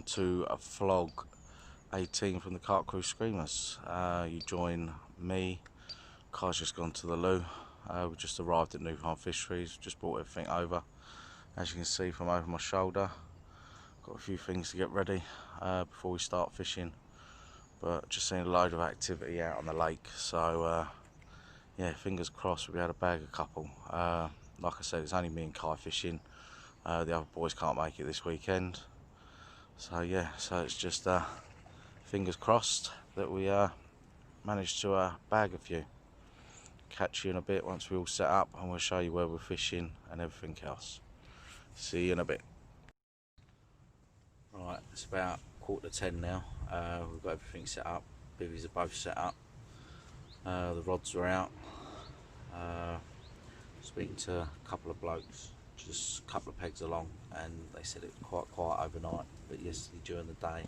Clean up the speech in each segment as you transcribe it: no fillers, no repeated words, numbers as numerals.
to a vlog 18 from the Carp Crew Screamers. You join me. Car's just gone to the loo. We just arrived at new Farm Fisheries, just brought everything over. As you can see from over my shoulder, got a few things to get ready before we start fishing, but just seeing a load of activity out on the lake, so yeah, fingers crossed we'll be able to bag a couple. Like I said, it's only me and Kai fishing. The other boys can't make it this weekend, so yeah, so it's just fingers crossed that we manage to bag a few. Catch you in a bit once we're all set up, and we'll show you where we're fishing and everything else. See you in a bit. Right, it's about 9:45 now. We've got everything set up. Bivvies are both set up. The rods are out. Speaking to a couple of blokes, just a couple of pegs along, and they said it was quite quiet overnight, but yesterday during the day,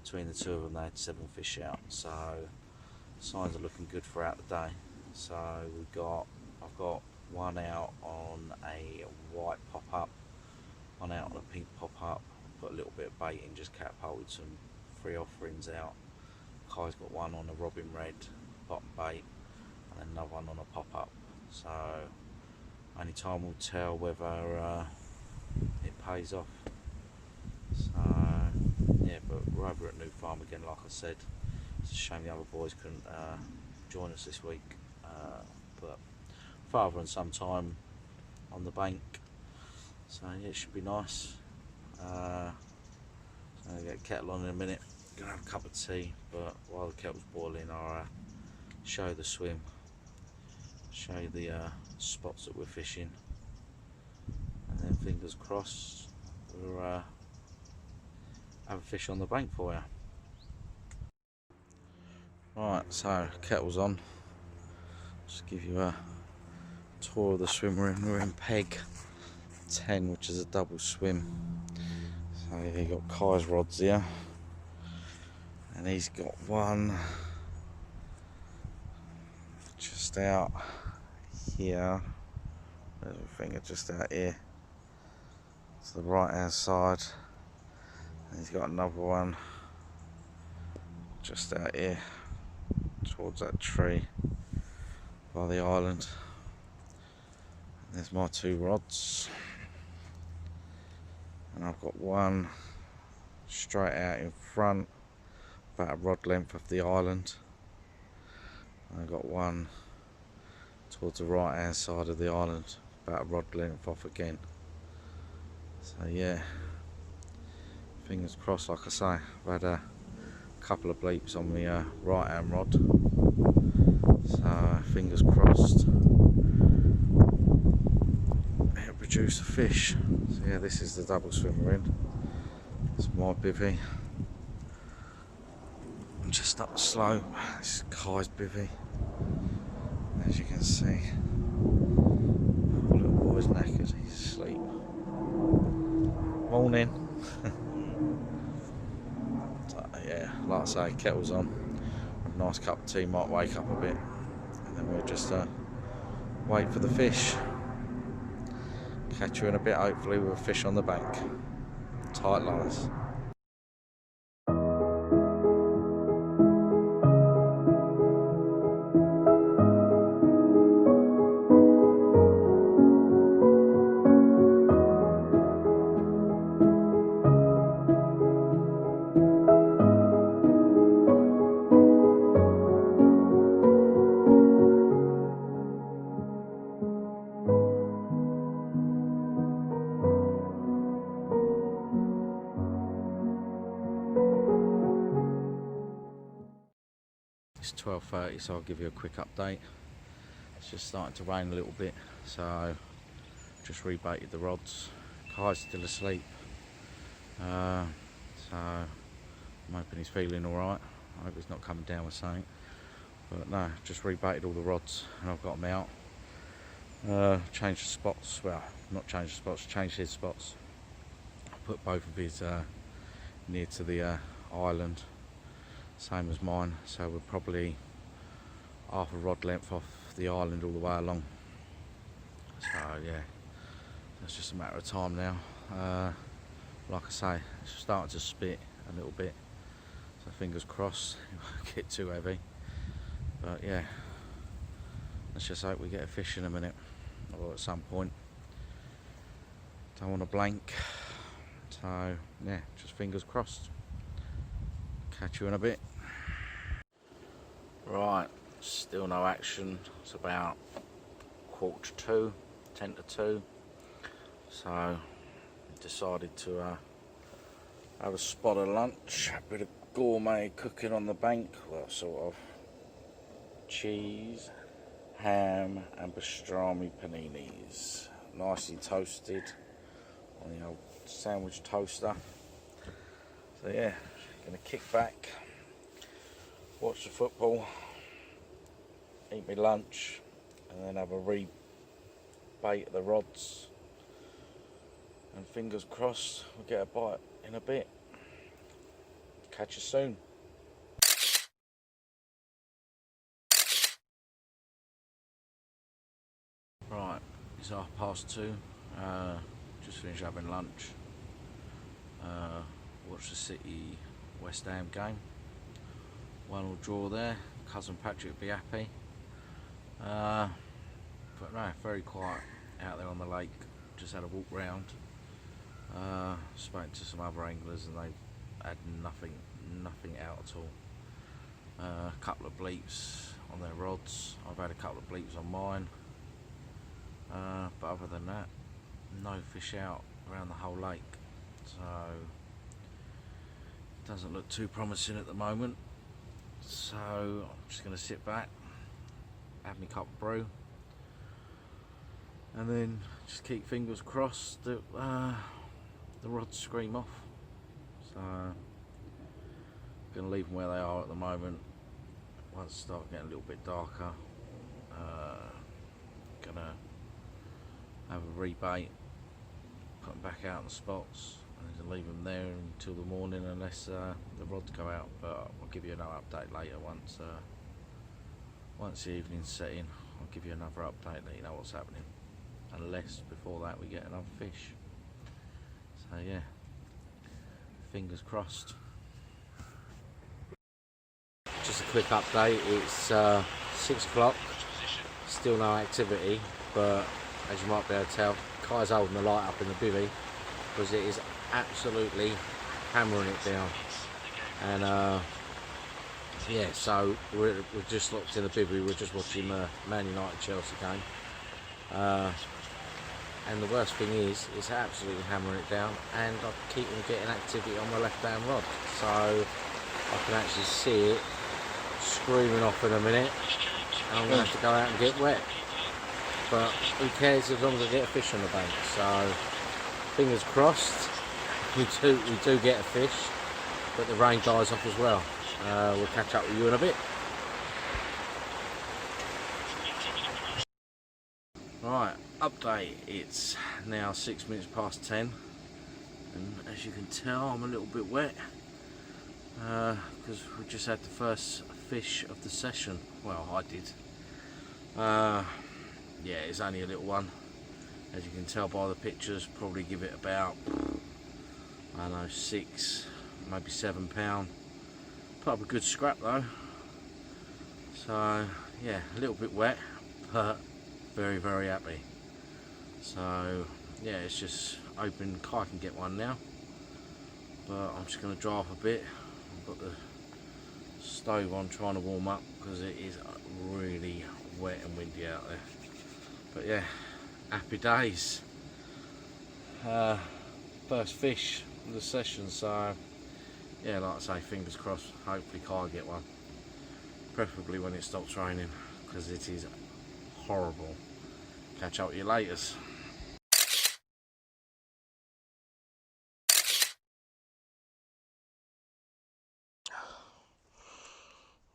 between the two of them, they had 7 fish out, so signs are looking good throughout the day. So I've got one out on a white pop-up, one out on a pink pop-up, put a little bit of bait in, just catapulted some free offerings out. Kai's got one on a robin red bottom bait, and another one on a pop-up. So only time will tell whether it pays off. So yeah, but we're over at New Farm again, like I said. It's a shame the other boys couldn't join us this week, but father and son time on the bank, so yeah, it should be nice. So I'll get a kettle on in a minute, gonna have a cup of tea, but while the kettle's boiling, I'll show you the swim, show you the spots that we're fishing, and then fingers crossed we'll have a fish on the bank for you. Right, so kettle's on. Just give you a tour of the swim we're in. We're in peg 10, which is a double swim. So yeah, you got Kai's rods here, and he's got one just out here. There's a finger just out here to the right hand side, and he's got another one just out here towards that tree by the island. And there's my 2 rods, and I've got one straight out in front, about a rod length of the island. And I've got one towards the right hand side of the island, about a rod length off again. So yeah, fingers crossed. Like I say, I've had a couple of bleeps on the right hand rod, so fingers crossed it'll produce a fish. So yeah, this is the double swim we're in. It's my bivvy. I'm just up the slope. This is Kai's bivvy. As you can see, poor little boy's knackered, he's asleep. Morning. So yeah, like I say, kettle's on. A nice cup of tea, might wake up a bit, and then we'll just wait for the fish. Catch you in a bit, hopefully, with a fish on the bank. Tight lines. It's 12:30, so I'll give you a quick update. It's just starting to rain a little bit, so just rebaited the rods. Kai's still asleep, so I'm hoping he's feeling alright. I hope he's not coming down with something, but no, just rebaited all the rods and I've got them out. Changed the spots, well, not changed the spots, changed his spots. I put both of his near to the island, same as mine, so we're probably half a rod length off the island all the way along. So yeah, it's just a matter of time now. like I say, it's starting to spit a little bit, so fingers crossed it won't get too heavy. But yeah, let's just hope we get a fish in a minute, or at some point. Don't want to blank, so yeah, just fingers crossed. Catch you in a bit. Right, still no action. It's about 1:45, 10 to 2. So decided to have a spot of lunch, a bit of gourmet cooking on the bank. Well, sort of cheese, ham and pastrami paninis, nicely toasted on the old sandwich toaster. So yeah, gonna kick back, watch the football, eat my lunch, and then have a rebait of the rods, and fingers crossed we'll get a bite in a bit. Catch you soon. Right, it's 2:30. Just finished having lunch. Watched the City West Ham game. 1-1 draw there. Cousin Patrick would be happy. But no, very quiet out there on the lake. Just had a walk round. Spoke to some other anglers and they've had nothing out at all. A couple of bleeps on their rods. I've had a couple of bleeps on mine. But other than that, no fish out around the whole lake. So it doesn't look too promising at the moment. So I'm just going to sit back, have my cup of brew, and then just keep fingers crossed that the rods scream off. So I'm going to leave them where they are at the moment. Once they start getting a little bit darker, going to have a rebait, put them back out in the spots, and leave them there until the morning unless the rods go out. But I'll give you another update later once the evening's set in. I'll give you another update, let you know what's happening, unless before that we get another fish. So yeah, fingers crossed. Just a quick update, it's 6 o'clock, still no activity, but as you might be able to tell, Kai's holding the light up in the bivvy because it is absolutely hammering it down. And yeah, so we're just locked in the bivvy. We're just watching the Man United Chelsea game. And the worst thing is, it's absolutely hammering it down, and I keep on getting activity on my left-hand rod. So I can actually see it screaming off in a minute, and I'm going to have to go out and get wet. But who cares as long as I get a fish on the bank? So fingers crossed we do get a fish, but the rain dies off as well. We'll catch up with you in a bit. Right, update. It's now 6 minutes past 10, and as you can tell, I'm a little bit wet because we just had the first fish of the session. Well, I did. Yeah, it's only a little one. As you can tell by the pictures, probably give it about, I don't know, 6, maybe 7 pound. Put up a good scrap though. So yeah, a little bit wet, but very, very happy. So yeah, it's just hoping Kai can get one now. But I'm just going to dry off a bit. I've got the stove on trying to warm up because it is really wet and windy out there. But yeah, happy days. First fish of the session, so yeah, like I say, fingers crossed, hopefully Kai will get one. Preferably when it stops raining, because it is horrible. Catch up with you later.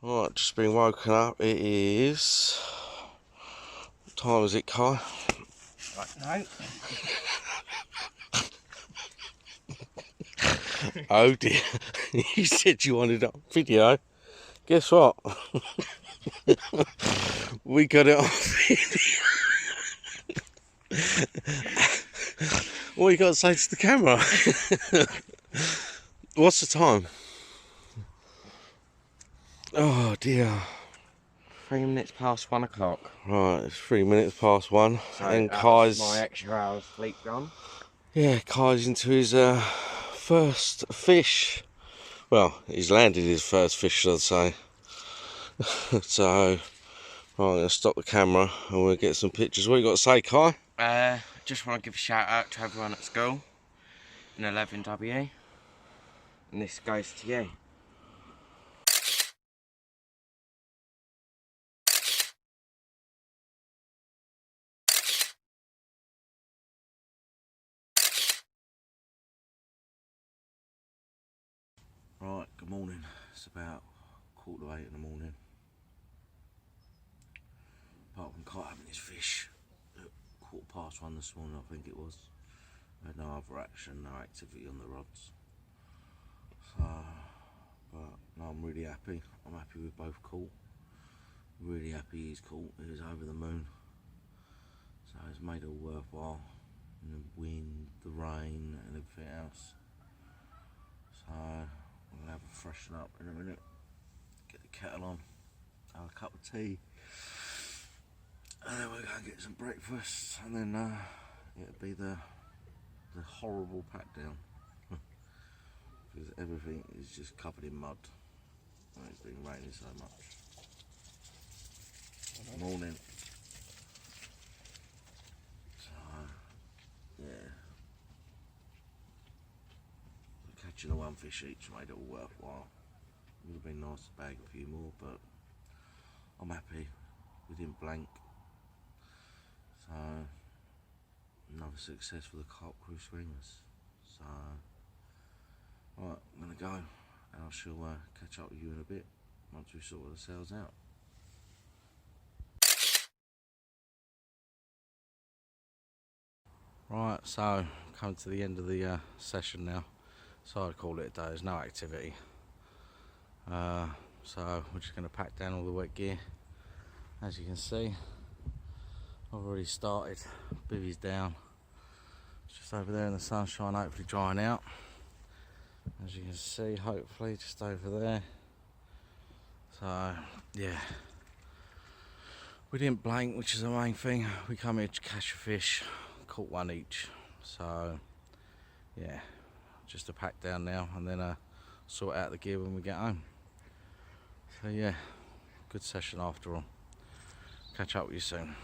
Right, just been woken up. It is... what time is it, Kai? Right, no. Oh dear, you said you wanted it on video. Guess what? We got it on video. What you got to say to the camera? What's the time? Oh dear. 3 minutes past 1 o'clock. Right, it's 3 minutes past 1, So and that's Kai's my extra hour's sleep gone. yeah, Kai's into his first fish. Well, he's landed his first fish, I'd say. So, right, I'm going to stop the camera and we'll get some pictures. What you got to say, Kai? Just want to give a shout out to everyone at school in 11W. And this goes to you. Right, good morning. It's about 7:45 in the morning. Apart from Kite having his fish at 1:15 this morning, I think it was. I had no other action, no activity on the rods. So, but no, I'm really happy. I'm happy we've both caught. Really happy he's caught. He was over the moon. So it's made it all worthwhile. And the wind, the rain, and everything else. So I'm gonna have a freshen up in a minute. Get the kettle on. Have a cup of tea. And then we're going to get some breakfast, and then it'll be the horrible pack down because everything is just covered in mud. And it's been raining so much. Morning. So yeah, catching the one fish each made it all worthwhile. It would have been nice to bag a few more, but I'm happy we didn't blank. So another success for the Carp Crew Screamers. So right, I'm gonna go, and I shall catch up with you in a bit once we sort ourselves out. Right, so come to the end of the session now. So I'd call it a day. There's no activity. So we're just going to pack down all the wet gear. As you can see, I've already started. Bivvy's down. It's just over there in the sunshine, hopefully drying out. As you can see, hopefully just over there. So yeah, we didn't blank, which is the main thing. We come here to catch a fish, caught one each. So yeah, just to pack down now and then sort out the gear when we get home. So yeah, good session after all. Catch up with you soon.